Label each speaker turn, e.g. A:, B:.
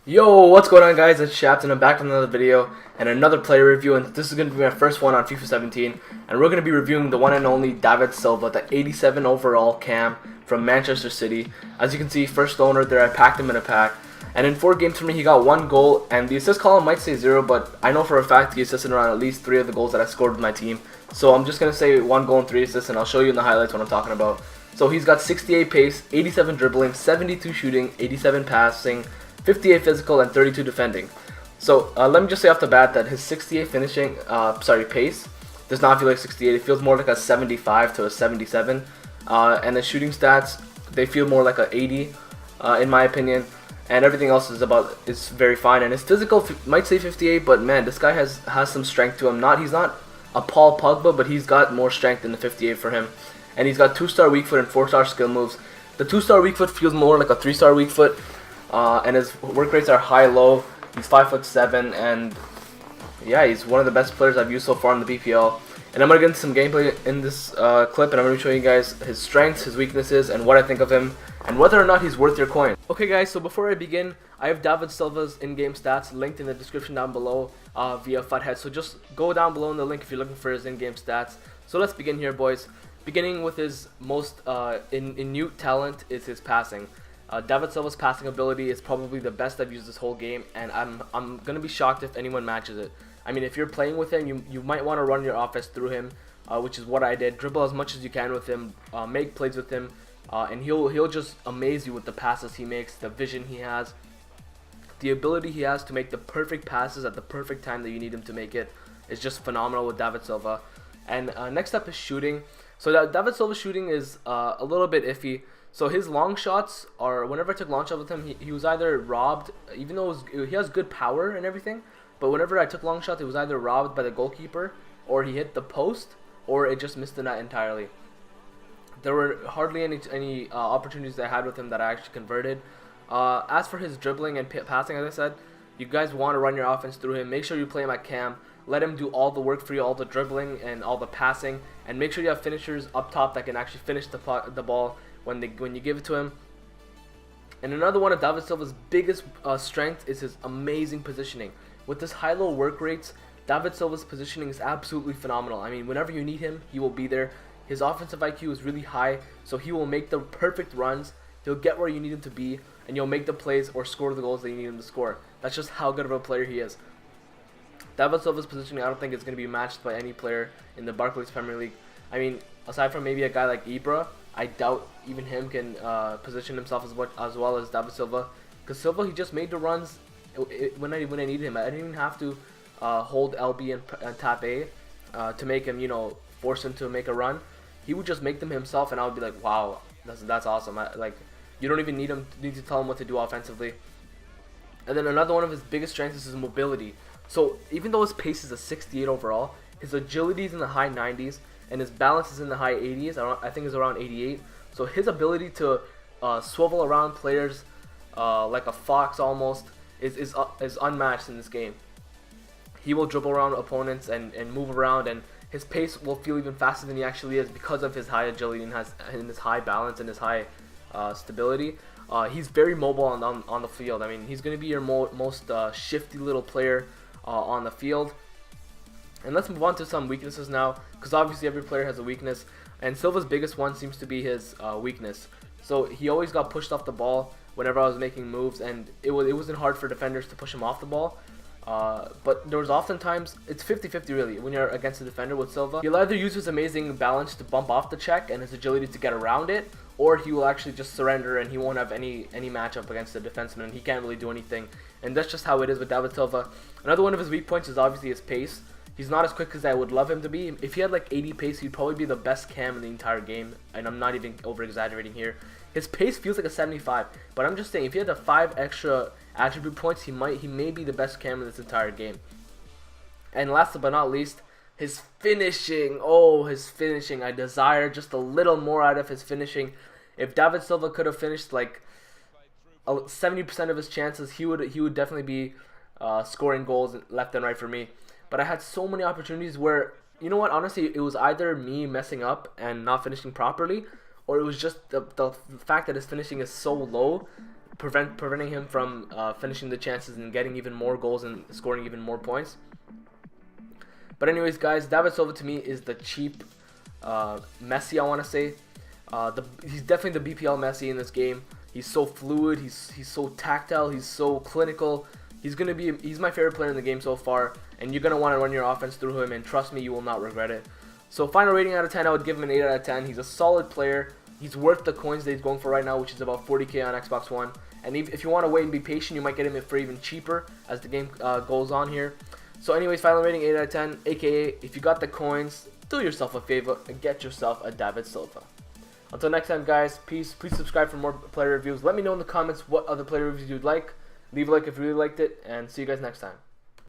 A: Yo, what's going on, guys? It's Shapt and I'm back with another video and another player review, and this is going to be my first one on FIFA 17, and we're going to be reviewing the one and only David Silva, the 87 overall cam from Manchester City. As you can see, first owner there, I packed him in a pack, and in 4 games for me he got 1 goal, and the assist column might say 0, but I know for a fact he assisted around at least 3 of the goals that I scored with my team, so I'm just going to say 1 goal and 3 assists, and I'll show you in the highlights what I'm talking about. So he's got 68 pace, 87 dribbling, 72 shooting, 87 passing, 58 physical, and 32 defending. So let me just say off the bat that his 68 pace does not feel like 68. It feels more like a 75 to a 77. And the shooting stats, they feel more like a 80 in my opinion. And everything else is very fine. And his physical might say 58, but man, this guy has some strength to him. He's not a Paul Pogba, but he's got more strength than the 58 for him. And he's got 2-star weak foot and 4-star skill moves. The 2-star weak foot feels more like a 3-star weak foot. And his work rates are high-low. He's 5'7", and yeah, he's one of the best players I've used so far in the BPL. And I'm gonna get into some gameplay in this clip, and I'm gonna show you guys his strengths, his weaknesses, and what I think of him, and whether or not he's worth your coin. Okay, guys, so before I begin, I have David Silva's in-game stats linked in the description down below via Futhead. So just go down below in the link if you're looking for his in-game stats. So let's begin here, boys. Beginning with his most in-ute talent is his passing. David Silva's passing ability is probably the best I've used this whole game, and I'm gonna be shocked if anyone matches it. I mean, if you're playing with him, you might want to run your offense through him, which is what I did. Dribble as much as you can with him, make plays with him, and he'll just amaze you with the passes he makes, the vision he has, the ability he has to make the perfect passes at the perfect time that you need him to make it is just phenomenal with David Silva. And next up is shooting. So David Silva's shooting is a little bit iffy. So his long shots are, whenever I took long shots with him, he was either robbed, even though he has good power and everything, but whenever I took long shots, it was either robbed by the goalkeeper, or he hit the post, or it just missed the net entirely. There were hardly any opportunities that I had with him that I actually converted. As for his dribbling and passing, as I said, you guys want to run your offense through him. Make sure you play him at cam. Let him do all the work for you, all the dribbling and all the passing, and make sure you have finishers up top that can actually finish the ball when you give it to him. And another one of David Silva's biggest strength is his amazing positioning. With his high-low work rates, David Silva's positioning is absolutely phenomenal. I mean, whenever you need him, he will be there. His offensive IQ is really high, so he will make the perfect runs. He'll get where you need him to be, and you'll make the plays or score the goals that you need him to score. That's just how good of a player he is. David Silva's positioning, I don't think is going to be matched by any player in the Barclays Premier League. I mean, aside from maybe a guy like Ibra, I doubt even him can position himself as well as David Silva. Because Silva, he just made the runs when I needed him. I didn't even have to hold LB and tap A to make him, force him to make a run. He would just make them himself, and I would be like, wow, that's awesome. You don't even need to tell him what to do offensively. And then another one of his biggest strengths is his mobility. So even though his pace is a 68 overall, his agility is in the high 90s, and his balance is in the high 80s. I think it's around 88. So his ability to swivel around players like a fox almost is unmatched in this game. He will dribble around opponents and move around, and his pace will feel even faster than he actually is because of his high agility and his high balance and his high stability. He's very mobile on the field. I mean, he's going to be your most shifty little player on the field. And let's move on to some weaknesses now, because obviously every player has a weakness, and Silva's biggest one seems to be his weakness. So he always got pushed off the ball whenever I was making moves, and it wasn't hard for defenders to push him off the ball. But there was oftentimes, it's 50-50 really, when you're against a defender with Silva. He'll either use his amazing balance to bump off the check and his agility to get around it, or he will actually just surrender and he won't have any matchup against the defenseman, and he can't really do anything. And that's just how it is with David Silva. Another one of his weak points is obviously his pace. He's not as quick as I would love him to be. If he had like 80 pace, he'd probably be the best cam in the entire game, and I'm not even over-exaggerating here. His pace feels like a 75, but I'm just saying, if he had the 5 extra attribute points, he may be the best cam in this entire game. And last but not least, his finishing. Oh, his finishing. I desire just a little more out of his finishing. If David Silva could have finished like 70% of his chances, he would definitely be scoring goals left and right for me. But I had so many opportunities where, you know what, honestly, it was either me messing up and not finishing properly, or it was just the fact that his finishing is so low preventing him from finishing the chances and getting even more goals and scoring even more points. But anyways, guys, David Silva to me is the cheap Messi, I want to say. He's definitely the BPL Messi in this game. He's so fluid, he's so tactile, he's so clinical. He's my favorite player in the game so far, and you're gonna want to run your offense through him, and trust me, you will not regret it. So final rating out of 10, I would give him an 8 out of 10. He's a solid player. He's worth the coins that he's going for right now, which is about 40k on Xbox One. And if you want to wait and be patient, you might get him for even cheaper as the game goes on here. So anyways, final rating 8 out of 10, aka if you got the coins, do yourself a favor and get yourself a David Silva. Until next time, guys, peace. Please subscribe for more player reviews. Let me know in the comments what other player reviews you'd like. Leave a like if you really liked it, and see you guys next time.